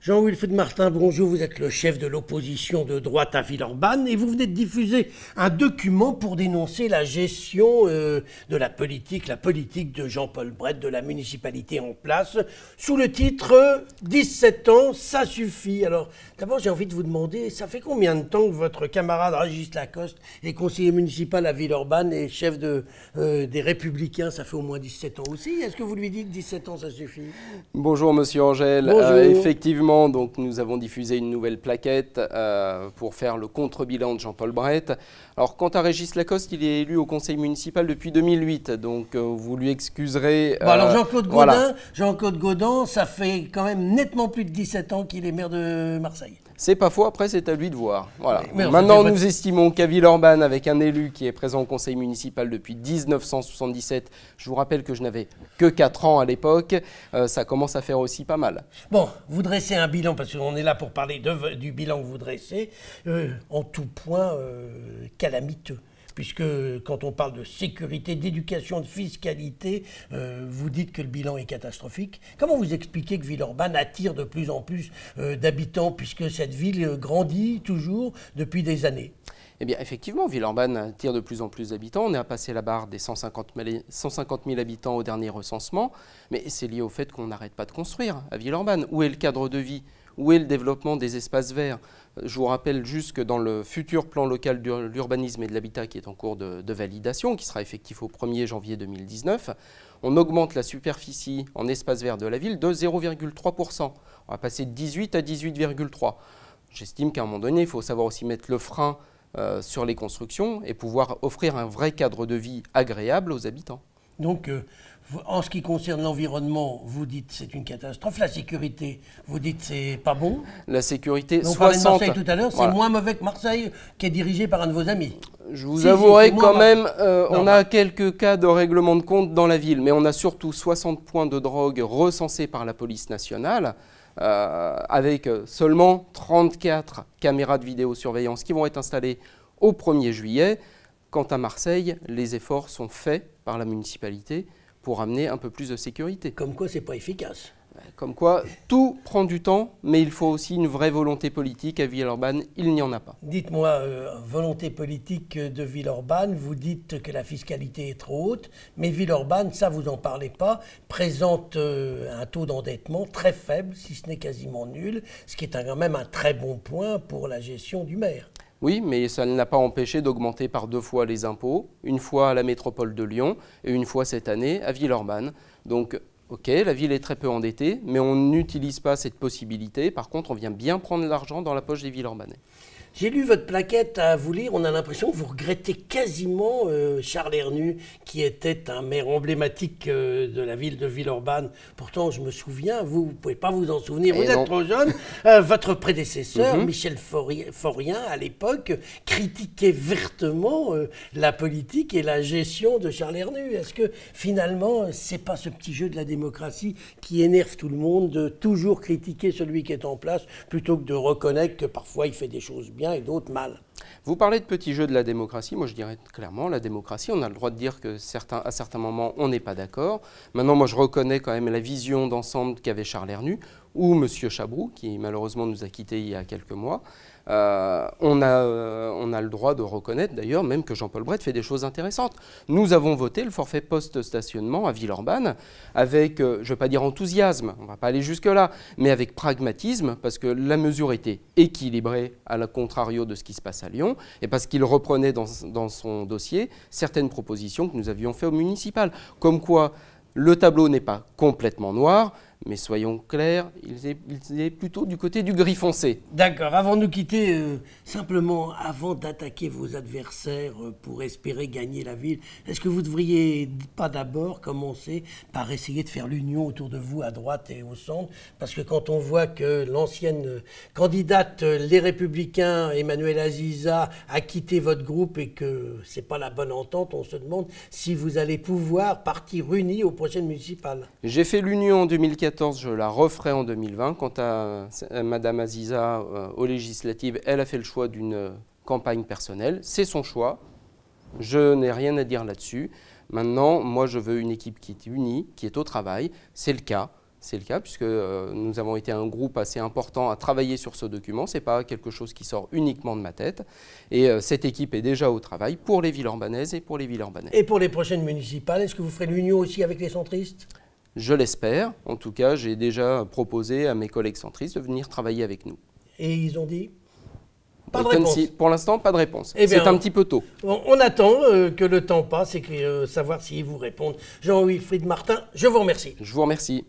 Jean-Wilfried Martin, bonjour, vous êtes le chef de l'opposition de droite à Villeurbanne et vous venez de diffuser un document pour dénoncer la gestion de la politique de Jean-Paul Brett, de la municipalité en place, sous le titre « 17 ans, ça suffit ». Alors, d'abord, j'ai envie de vous demander, ça fait combien de temps que votre camarade Régis Lacoste est conseiller municipal à Villeurbanne et chef des Républicains? Ça fait au moins 17 ans aussi. Est-ce que vous lui dites 17 ans, ça suffit? Bonjour Monsieur Angèle. Bonjour. Effectivement, donc, nous avons diffusé une nouvelle plaquette pour faire le contre-bilan de Jean-Paul Brett. Alors quant à Régis Lacoste, il est élu au conseil municipal depuis 2008, donc vous lui excuserez. Bon, alors Jean-Claude Gaudin, voilà. Jean-Claude Gaudin, ça fait quand même nettement plus de 17 ans qu'il est maire de Marseille. C'est pas faux, après c'est à lui de voir. Voilà. Mais maintenant, nous estimons qu'à Villeurbanne, avec un élu qui est présent au conseil municipal depuis 1977, je vous rappelle que je n'avais que 4 ans à l'époque, ça commence à faire aussi pas mal. Bon, vous dressez un bilan, parce qu'on est là pour parler du bilan que vous dressez, en tout point calamiteux. Puisque quand on parle de sécurité, d'éducation, de fiscalité, vous dites que le bilan est catastrophique. Comment vous expliquez que Villeurbanne attire de plus en plus d'habitants, puisque cette ville grandit toujours depuis des années? Eh bien, effectivement, Villeurbanne attire de plus en plus d'habitants. On est à passer la barre des 150 000 habitants au dernier recensement. Mais c'est lié au fait qu'on n'arrête pas de construire à Villeurbanne. Où est le cadre de vie? Où est le développement des espaces verts? Je vous rappelle juste que dans le futur plan local de l'urbanisme et de l'habitat qui est en cours de validation, qui sera effectif au 1er janvier 2019, on augmente la superficie en espaces verts de la ville de 0,3%. On va passer de 18 à 18,3%. J'estime qu'à un moment donné, il faut savoir aussi mettre le frein sur les constructions et pouvoir offrir un vrai cadre de vie agréable aux habitants. Donc, en ce qui concerne l'environnement, vous dites c'est une catastrophe. La sécurité, vous dites c'est pas bon. La sécurité, on parlait de Marseille tout à l'heure, voilà. C'est moins mauvais que Marseille, qui est dirigé par un de vos amis. Je vous avouerai quand même, on a quelques cas de règlement de compte dans la ville, mais on a surtout 60 points de drogue recensés par la police nationale, avec seulement 34 caméras de vidéosurveillance qui vont être installées au 1er juillet. Quant à Marseille, les efforts sont faits par la municipalité pour amener un peu plus de sécurité. Comme quoi, c'est pas efficace. Comme quoi, tout prend du temps, mais il faut aussi une vraie volonté politique. À Villeurbanne, il n'y en a pas. Dites-moi, volonté politique de Villeurbanne, vous dites que la fiscalité est trop haute, mais Villeurbanne, ça vous en parlez pas, présente un taux d'endettement très faible, si ce n'est quasiment nul, ce qui est quand même un très bon point pour la gestion du maire. Oui, mais ça ne l'a pas empêché d'augmenter par 2 fois les impôts, une fois à la métropole de Lyon et une fois cette année à Villeurbanne. Donc, ok, la ville est très peu endettée, mais on n'utilise pas cette possibilité. Par contre, on vient bien prendre l'argent dans la poche des Villeurbanais. J'ai lu votre plaquette à vous lire, on a l'impression que vous regrettez quasiment Charles Hernu, qui était un maire emblématique de la ville de Villeurbanne. Pourtant, je me souviens, vous ne pouvez pas vous en souvenir, vous êtes trop jeune. Votre prédécesseur, Michel Forien, à l'époque, critiquait vertement la politique et la gestion de Charles Hernu. Est-ce que finalement, c'est pas ce petit jeu de la démocratie qui énerve tout le monde, de toujours critiquer celui qui est en place, plutôt que de reconnaître que parfois il fait des choses bien et d'autres mal? Vous parlez de petits jeux de la démocratie. Moi, je dirais clairement, la démocratie, on a le droit de dire que à certains moments, on n'est pas d'accord. Maintenant, moi, je reconnais quand même la vision d'ensemble qu'avait Charles Hernu ou M. Chabroux, qui malheureusement nous a quittés il y a quelques mois. On a le droit de reconnaître d'ailleurs même que Jean-Paul Brett fait des choses intéressantes. Nous avons voté le forfait post-stationnement à Villeurbanne avec, je ne vais pas dire enthousiasme, on ne va pas aller jusque-là, mais avec pragmatisme, parce que la mesure était équilibrée à la contrario de ce qui se passe à Lyon, et parce qu'il reprenait dans son dossier certaines propositions que nous avions faites au municipal. Comme quoi, le tableau n'est pas complètement noir, mais soyons clairs, il est plutôt du côté du gris foncé. D'accord. Avant de nous quitter, simplement, avant d'attaquer vos adversaires pour espérer gagner la ville, est-ce que vous ne devriez pas d'abord commencer par essayer de faire l'union autour de vous à droite et au centre? Parce que quand on voit que l'ancienne candidate Les Républicains, Emmanuelle Aziza, a quitté votre groupe et que ce n'est pas la bonne entente, on se demande si vous allez pouvoir partir unis aux prochaines municipales. J'ai fait l'union en 2014, je la referai en 2020. Quant à Madame Aziza, aux législatives, elle a fait le choix d'une campagne personnelle. C'est son choix. Je n'ai rien à dire là-dessus. Maintenant, moi, je veux une équipe qui est unie, qui est au travail. C'est le cas. C'est le cas puisque nous avons été un groupe assez important à travailler sur ce document. Ce n'est pas quelque chose qui sort uniquement de ma tête. Et cette équipe est déjà au travail pour les Villeurbanaises et pour les Villeurbanais. Et pour les prochaines municipales, est-ce que vous ferez l'union aussi avec les centristes? Je l'espère. En tout cas, j'ai déjà proposé à mes collègues centristes de venir travailler avec nous. Et ils ont dit? Pas de réponse. Pour l'instant, pas de réponse. Eh bien, c'est un petit peu tôt. On attend que le temps passe et savoir s'ils vous répondent. Jean-Wilfried Martin, je vous remercie. Je vous remercie.